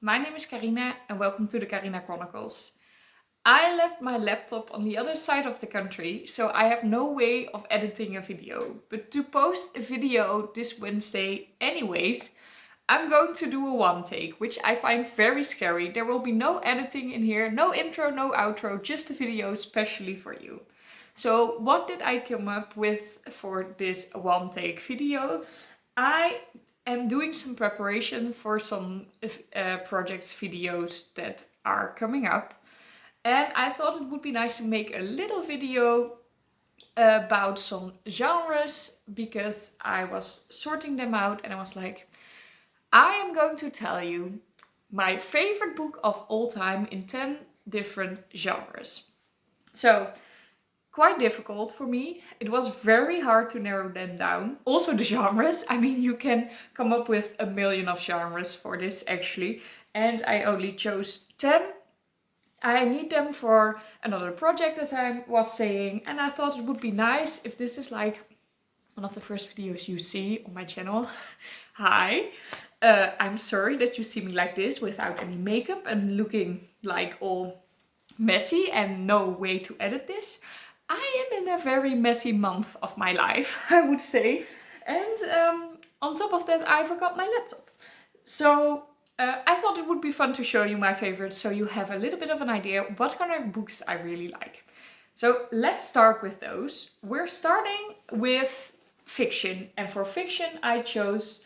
my name is Karina and welcome to the Karina Chronicles. I left my laptop on the other side of the country, so I have no way of editing a video. But to post a video this Wednesday anyways, I'm going to do a one take, which I find very scary. There will be no editing in here, no intro, no outro, just a video especially for you. So what did I come up with for this one take video? I am doing some preparation for some projects videos that are coming up. And I thought it would be nice to make a little video about some genres because I was sorting them out and I was like, I am going to tell you my favorite book of all time in 10 different genres. So, quite difficult for me. It was very hard to narrow them down. Also the genres. I mean, you can come up with a million of genres for this actually. And I only chose 10. I need them for another project, as I was saying. And I thought it would be nice if this is like one of the first videos you see on my channel. Hi. I'm sorry that you see me like this without any makeup and looking like all messy and no way to edit this. I am in a very messy month of my life, I would say. And on top of that, I forgot my laptop. So I thought it would be fun to show you my favorites so you have a little bit of an idea what kind of books I really like. So let's start with those. We're starting with fiction. And for fiction, I chose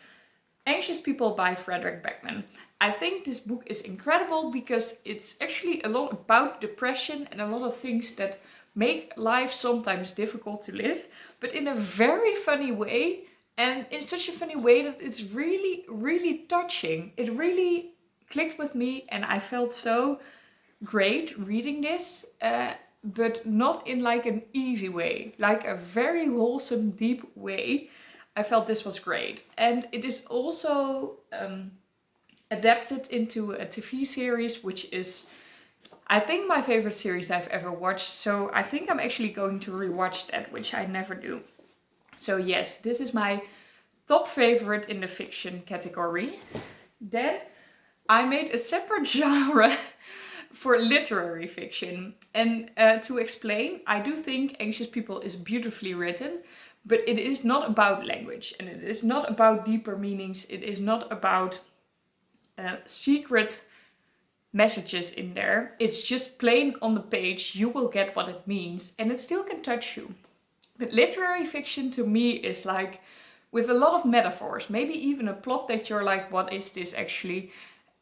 Anxious People by Fredrik Backman. I think this book is incredible because it's actually a lot about depression and a lot of things that make life sometimes difficult to live, but in a very funny way, and in such a funny way that it's really, really touching. It really clicked with me and I felt so great reading this, but not in like an easy way, like a very wholesome, deep way. I felt this was great. And it is also adapted into a TV series, which is, I think, my favorite series I've ever watched. So I think I'm actually going to rewatch that, which I never do. So yes, this is my top favorite in the fiction category. Then I made a separate genre for literary fiction. And to explain, I do think Anxious People is beautifully written, but it is not about language and it is not about deeper meanings. It is not about secret messages in there. It's just plain on the page. You will get what it means and it still can touch you. But literary fiction to me is like with a lot of metaphors, maybe even a plot that you're like, what is this actually?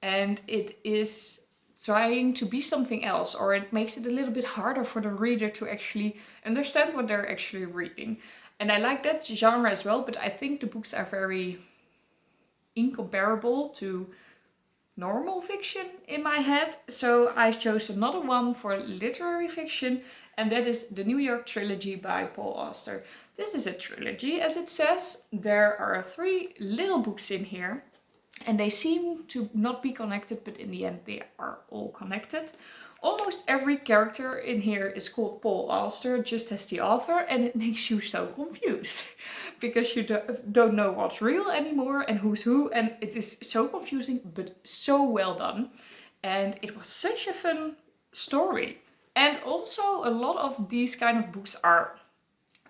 And it is trying to be something else, or it makes it a little bit harder for the reader to actually understand what they're actually reading. And I like that genre as well, but I think the books are very incomparable to normal fiction in my head. So I chose another one for literary fiction, and that is the New York Trilogy by Paul Auster. This is a trilogy, as it says. There are 3 little books in here, and they seem to not be connected, but in the end they are all connected. Almost every character in here is called Paul Auster, just as the author, and it makes you so confused because you don't know what's real anymore and who's who, and it is so confusing but so well done. And it was such a fun story. And also a lot of these kind of books are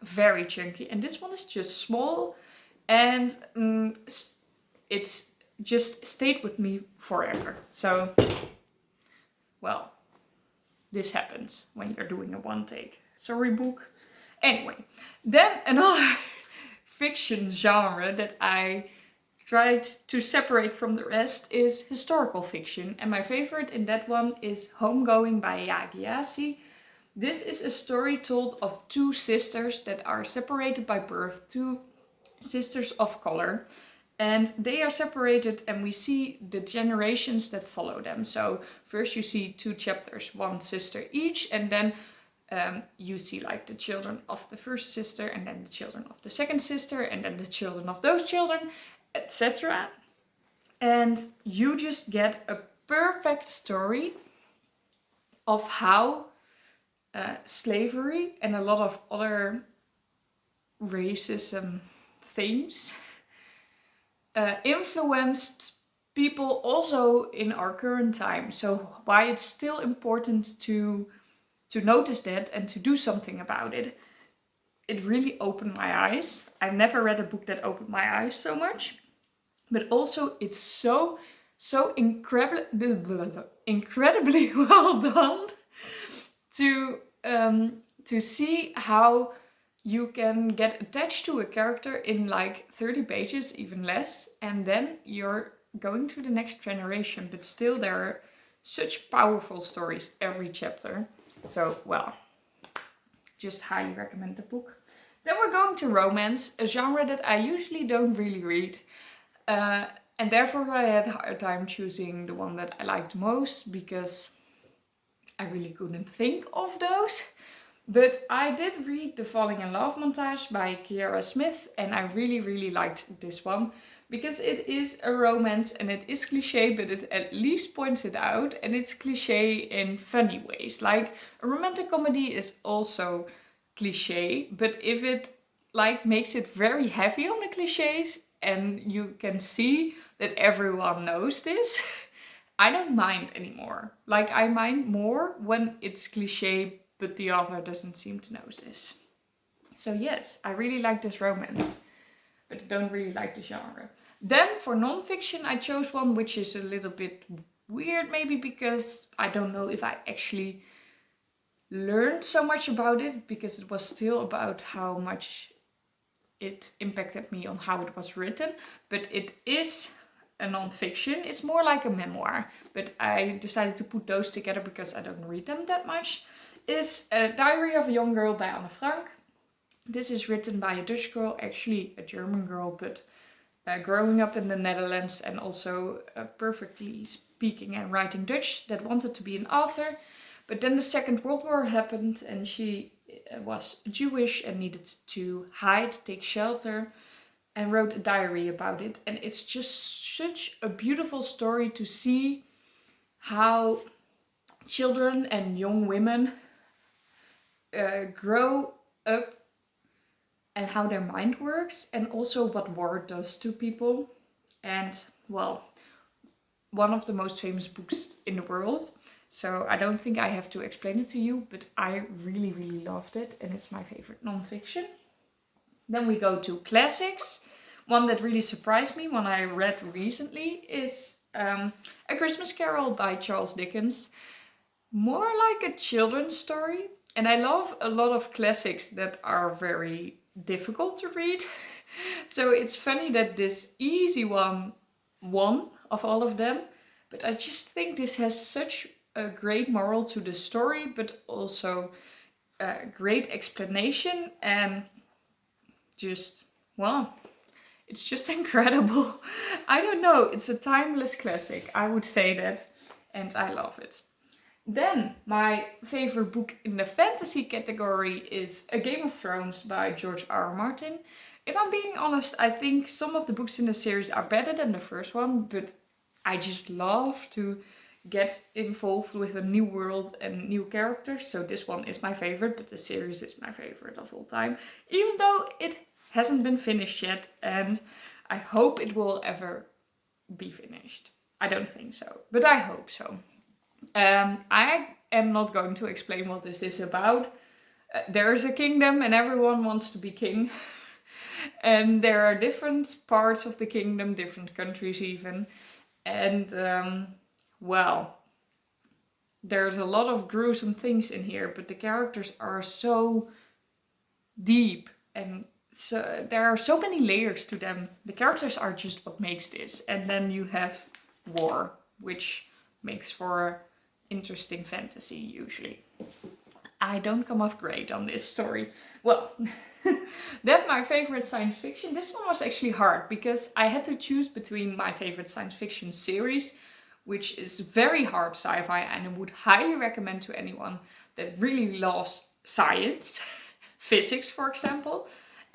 very chunky, and this one is just small, and it's just stayed with me forever. So, well, this happens when you're doing a one take. Sorry, book. Anyway, then another fiction genre that I tried to separate from the rest is historical fiction. And my favorite in that one is Homegoing by Yaa Gyasi. This is a story told of 2 sisters that are separated by birth, 2 sisters of color. And they are separated and we see the generations that follow them. So first you see 2 chapters, 1 sister each, and then you see like the children of the first sister and then the children of the second sister and then the children of those children, etc. And you just get a perfect story of how slavery and a lot of other racism themes influenced people also in our current time. So why it's still important to notice that and to do something about it. It really opened my eyes. I've never read a book that opened my eyes so much. But also it's so incredibly well done to see how you can get attached to a character in like 30 pages, even less, and then you're going to the next generation, but still there are such powerful stories every chapter. So, well, just highly recommend the book. Then we're going to romance, a genre that I usually don't really read. And therefore I had a hard time choosing the one that I liked most, because I really couldn't think of those. But I did read the Falling in Love montage by Ciara Smyth, and I really liked this one. Because it is a romance and it is cliche, but it at least points it out, and it's cliche in funny ways. Like, a romantic comedy is also cliche, but if it like makes it very heavy on the cliches and you can see that everyone knows this, I don't mind anymore. Like, I mind more when it's cliche but the author doesn't seem to know this. So yes, I really like this romance, but I don't really like the genre. Then for non-fiction I chose one which is a little bit weird, maybe because I don't know if I actually learned so much about it, because it was still about how much it impacted me on how it was written. But it is a non-fiction. It's more like a memoir, but I decided to put those together because I don't read them that much. Is a Diary of a Young Girl by Anne Frank. This is written by a Dutch girl, actually a German girl, but growing up in the Netherlands and also perfectly speaking and writing Dutch, that wanted to be an author. But then the Second World War happened and she was Jewish and needed to hide, take shelter, and wrote a diary about it. And it's just such a beautiful story to see how children and young women grow up and how their mind works, and also what war does to people. And well, one of the most famous books in the world. So I don't think I have to explain it to you, but I really loved it, and it's my favorite non-fiction. Then we go to classics. One that really surprised me, one I read recently, is A Christmas Carol by Charles Dickens. More like a children's story. And I love a lot of classics that are very difficult to read. So it's funny that this easy one won of all of them. But I just think this has such a great moral to the story, but also a great explanation, and just, well, it's just incredible. I don't know, it's a timeless classic, I would say that, and I love it. Then my favorite book in the fantasy category is A Game of Thrones by George R. R. Martin. If I'm being honest, I think some of the books in the series are better than the first one, but I just love to get involved with a new world and new characters. So this one is my favorite, but the series is my favorite of all time. Even though it hasn't been finished yet, and I hope it will ever be finished. I don't think so, but I hope so. I am not going to explain what this is about. There is a kingdom and everyone wants to be king. And there are different parts of the kingdom, different countries even. And well, there's a lot of gruesome things in here, but the characters are so deep and so there are so many layers to them. The characters are just what makes this. And then you have war, which makes for interesting fantasy usually. I don't come off great on this story. Well, then my favorite science fiction. This one was actually hard because I had to choose between my favorite science fiction series, which is very hard sci-fi, and I would highly recommend to anyone that really loves science, physics for example.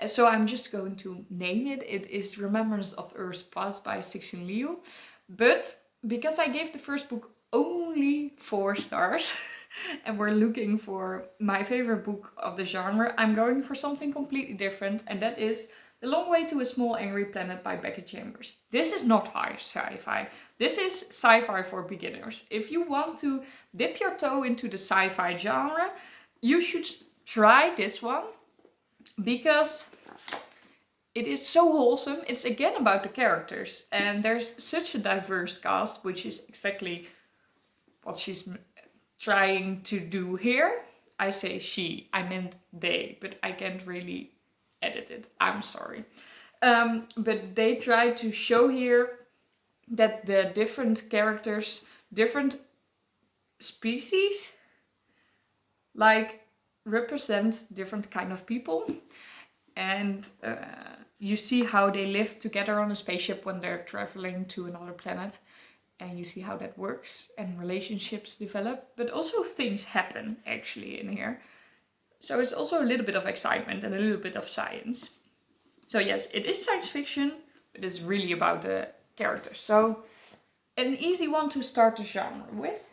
So I'm just going to name it. It is Remembrance of Earth's Past by Cixin Liu. But because I gave the first book only 4 stars and we're looking for my favorite book of the genre, I'm going for something completely different, and that is The Long Way to a Small Angry Planet by Becky Chambers. This is not high sci-fi. This is sci-fi for beginners. If you want to dip your toe into the sci-fi genre, you should try this one because it is so wholesome. It's again about the characters, and there's such a diverse cast, which is exactly what she's trying to do here. I say she, I meant they, but I can't really edit it. I'm sorry. But they try to show here that the different characters, different species, like represent different kind of people. And you see how they live together on a spaceship when they're traveling to another planet. And you see how that works and relationships develop. But also things happen actually in here. So it's also a little bit of excitement and a little bit of science. So yes, it is science fiction, but it's really about the characters. So an easy one to start the genre with.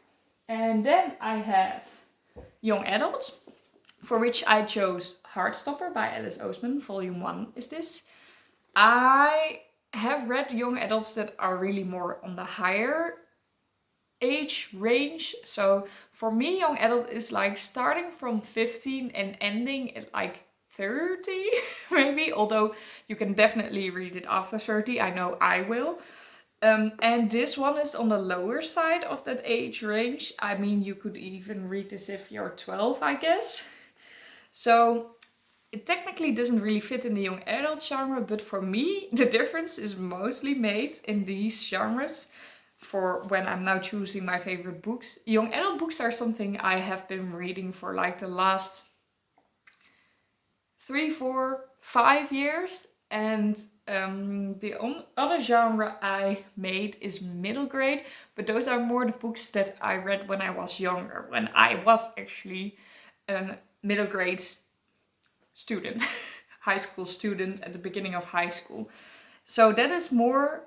And then I have young adults, for which I chose Heartstopper by Alice Oseman. Volume 1 is this. I have read young adults that are really more on the higher age range. So for me, young adult is like starting from 15 and ending at like 30 maybe, although you can definitely read it after 30. I know I will. And this one is on the lower side of that age range. I mean, you could even read this if you're 12, I guess. So it technically doesn't really fit in the young adult genre, but for me, the difference is mostly made in these genres for when I'm now choosing my favorite books. Young adult books are something I have been reading for like the last 3, 4, 5 years. And the other genre I made is middle grade, but those are more the books that I read when I was younger, when I was actually a middle grade student, high school student at the beginning of high school. So that is more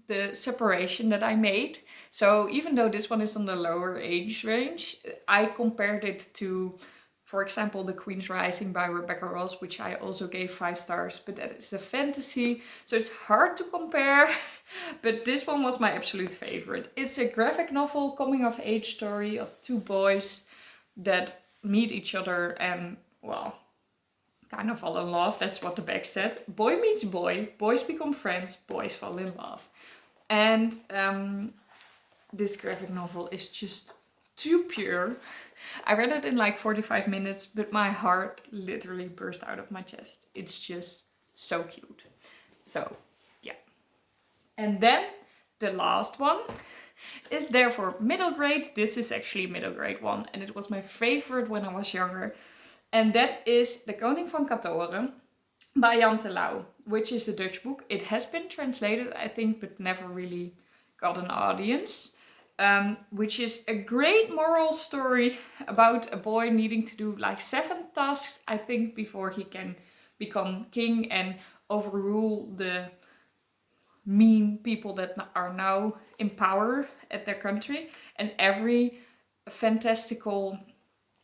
the separation that I made. So even though this one is on the lower age range, I compared it to, for example, The Queen's Rising by Rebecca Ross, which I also gave 5 stars, but that is a fantasy, so it's hard to compare. But this one was my absolute favorite. It's a graphic novel, coming of age story of 2 boys that meet each other and, well, kind of fall in love. That's what the back said. Boy meets boy, boys become friends, boys fall in love. And this graphic novel is just too pure. I read it in like 45 minutes, but my heart literally burst out of my chest. It's just so cute. So, yeah. And then the last one is Therefor middle grade. This is actually middle grade one, and it was my favorite when I was younger. And that is The Koning van Katoren by Terlouw, which is a Dutch book. It has been translated, I think, but never really got an audience. Which is a great moral story about a boy needing to do like 7 tasks, I think, before he can become king and overrule the mean people that are now in power at their country. And every fantastical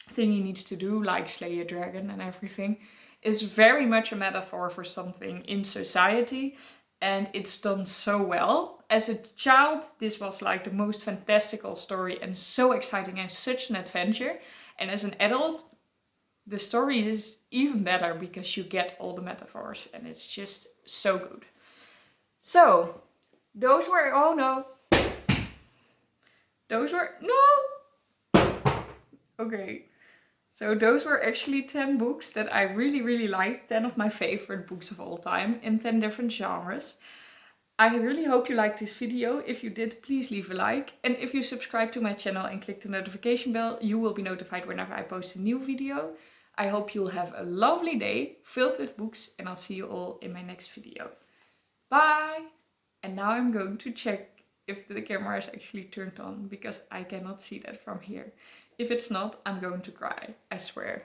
thing he needs to do, like slay a dragon and everything, is very much a metaphor for something in society. And it's done so well. As a child, this was like the most fantastical story and so exciting and such an adventure. And as an adult, the story is even better because you get all the metaphors and it's just so good. So, those were, oh no. Those were, no. Okay. So those were actually 10 books that I really, really liked. 10 of my favorite books of all time in 10 different genres. I really hope you liked this video. If you did, please leave a like. And if you subscribe to my channel and click the notification bell, you will be notified whenever I post a new video. I hope you'll have a lovely day filled with books, and I'll see you all in my next video. Bye! And now I'm going to check if the camera is actually turned on, because I cannot see that from here. If it's not, I'm going to cry, I swear.